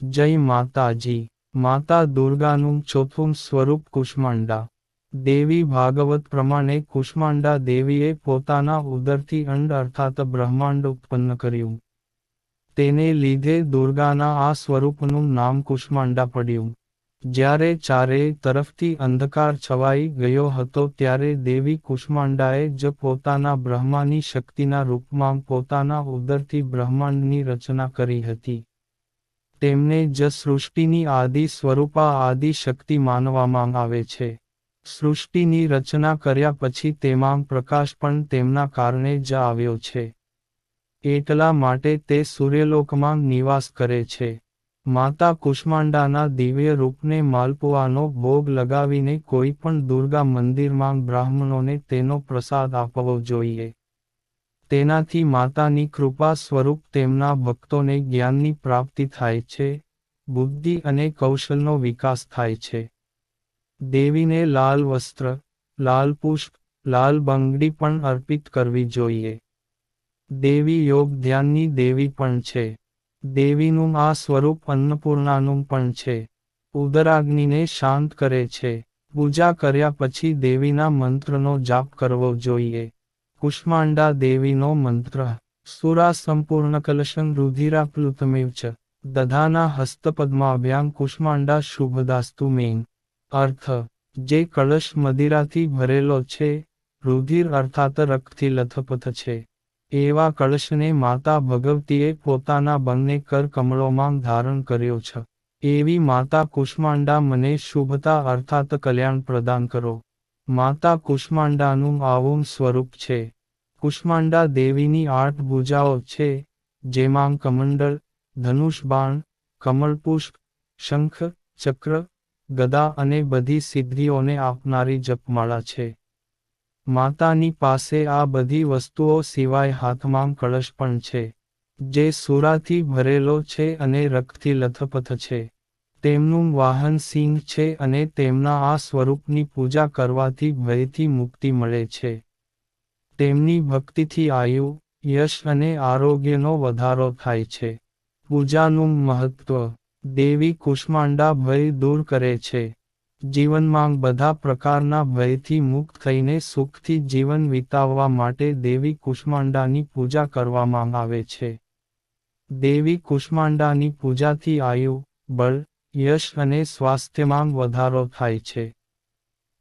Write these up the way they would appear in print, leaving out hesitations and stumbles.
જય માતાજી। માતા દુર્ગાનું ચોથું સ્વરૂપ કુષ્માંડા દેવી। ભાગવત પ્રમાણે કુષ્માંડા દેવીએ પોતાના ઉદરથી અંડ અર્થાત બ્રહ્માંડ ઉત્પન્ન કર્યું। તેને લીધે દુર્ગાના આ સ્વરૂપનું નામ કુષ્માંડા પડ્યું। જ્યારે ચારેય તરફથી અંધકાર છવાઈ ગયો હતો ત્યારે દેવી કુષ્માંડાએ જ પોતાના બ્રહ્માની શક્તિના રૂપમાં પોતાના ઉદરથી બ્રહ્માંડની રચના કરી હતી। તેમને જ સૃષ્ટિની આદિ સ્વરૂપા આદિ શક્તિ માનવામાં આવે છે। સૃષ્ટિની રચના કર્યા પછી તેમાં પ્રકાશ પણ તેમના કારણે જ આવ્યો છે। એટલા માટે તે સૂર્યલોકમાં નિવાસ કરે છે। માતા કુષ્માંડાના દિવ્ય રૂપને માલપુઆનો ભોગ લગાવીને કોઈ પણ દુર્ગા મંદિરમાં બ્રાહ્મણોને તેનો પ્રસાદ આપવો જોઈએ। તેનાથી માતાની કૃપા સ્વરૂપ તેમના ભક્તોને જ્ઞાનની પ્રાપ્તિ થાય છે, બુદ્ધિ અને કૌશલનો વિકાસ થાય છે। દેવીને લાલ વસ્ત્ર, લાલ પુષ્પ, લાલ બંગડી પણ અર્પિત કરવી જોઈએ। દેવી યોગ ધ્યાનની દેવી પણ છે। દેવીનું આ સ્વરૂપ અન્નપૂર્ણાનું પણ છે। ઉદરાગ્નિને શાંત કરે છે। પૂજા કર્યા પછી દેવીના મંત્રનો જાપ કરવો જોઈએ। કુષ્માંડા દેવીનો મંત્ર સુરા સંપૂર્ણ કલશં રુધિરાપ્લુતમેવ ચ દધાના હસ્તપદ્માભ્યામ કુષ્માંડા શુભદાસ્તુ મેન। અર્થ જે કળશ મદિરાથી ભરેલો છે, રુધિર અર્થાત રક્તથી લથપથ છે, એવા કળશને માતા ભગવતીએ પોતાના બંને કર કમળોમાં ધારણ કર્યો છે। એવી માતા કુષ્માંડા મને શુભતા અર્થાત કલ્યાણ પ્રદાન કરો। માતા કુષ્માંડાનું આવું સ્વરૂપ છે। કુષ્માંડા દેવીની 8 ભુજાઓ છે, જેમાં કમંડળ, ધનુષ બાણ, કમળપુષ્પ, શંખ, ચક્ર, ગદા અને બધી સિદ્ધિઓને આપનારી જપમાળા છે। માતાની પાસે આ બધી વસ્તુઓ સિવાય હાથમાં કળશ પણ છે, જે સુરાથી ભરેલો છે અને રક્તથી લથપથ છે। તેમનું વાહન સિંહ છે અને તેમના આ સ્વરૂપની પૂજા કરવાથી ભયથી મુક્તિ મળે છે। તેમની ભક્તિથી આયુ, યશ અને આરોગ્યનો વધારો થાય છે। પૂજાનું મહત્વ દેવી કુષ્માંડા ભય દૂર કરે છે। જીવનમાં બધા પ્રકારના ભયથી મુક્ત થઈને સુખથી જીવન વિતાવવા માટે દેવી કુષ્માંડાની પૂજા કરવામાં આવે છે। દેવી કુષ્માંડાની પૂજાથી આયુ, બળ, યશ અને સ્વાસ્થ્યમાં વધારો થાય છે।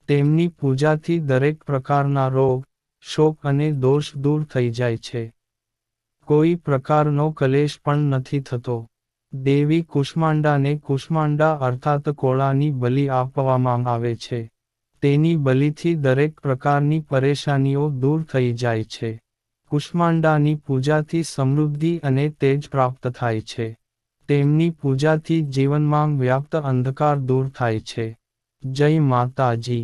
તેમની પૂજાથી દરેક પ્રકારના રોગ, શોક અને દોષ દૂર થઈ જાય છે। કોઈ પ્રકારનો કલેશ પણ નથી થતો। દેવી કુષ્માંડાને કુષ્માંડા અર્થાત કોળાની બલિ આપવામાં આવે છે। તેની બલિથી દરેક પ્રકારની પરેશાનીઓ દૂર થઈ જાય છે। કુષ્માંડાની પૂજાથી સમૃદ્ધિ અને તેજ પ્રાપ્ત થાય છે। તેમની પૂજાથી જીવનમાં વ્યાપ્ત અંધકાર દૂર થાય છે। જય માતાજી।